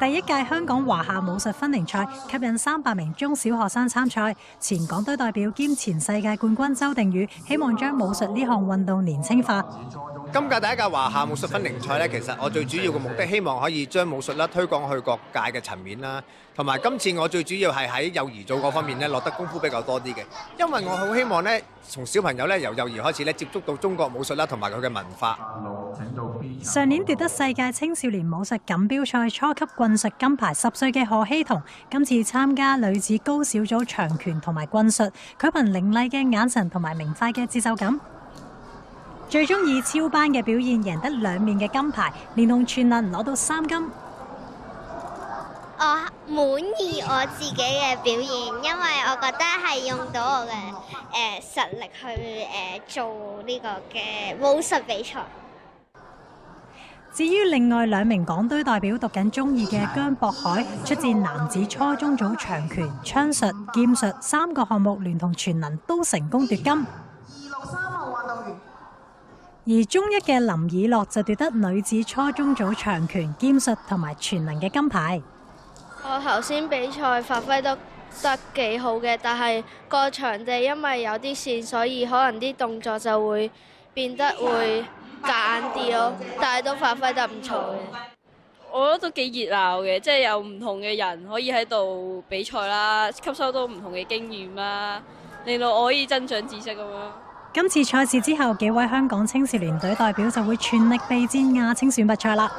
第一屆香港華夏武術分齡賽吸引300名中小學生參賽。前港隊代表兼前世界冠軍周定宇希望將武術呢項運動年輕化。今屆第一屆華夏武術分齡賽咧，其實我最主要嘅目的，希望可以將武術啦推廣去各界嘅層面啦，同埋今次我最主要係喺幼兒組嗰方面咧落得功夫比較多啲嘅，因為我好希望咧從小朋友咧由幼兒開始咧接觸到中國武術啦，同埋佢嘅文化。上年奪得世界青少年武術錦標賽初級棍術金牌10歲嘅何希彤，今次參加女子高小組長拳同埋棍術，佢憑凌厲嘅眼神同埋明快嘅節奏感，最終以超班嘅表現贏得2面嘅金牌，連同全能攞到3金。我滿意我自己嘅表現，因為我覺得係用到我嘅實力去做呢個嘅武術比賽。至於另外2名港隊代表讀緊中2嘅姜博海，出戰男子初中組長拳、槍術、劍術3個項目，聯同全能都成功奪金。263號運動員。而中1嘅林以樂就奪得女子初中組長拳、劍術同埋全能嘅金牌。我頭先比賽發揮得幾好嘅，但係個場地因為有啲線，所以可能啲動作就會變得會夾硬啲咯，但係都發揮得唔錯嘅。我覺得都幾熱鬧嘅，即係有唔同嘅人可以喺度比賽啦，吸收到唔同嘅經驗啦，令到我可以增長知識咁樣。今次賽事之後，幾位香港青少年隊代表就會全力備戰亞青選拔賽啦。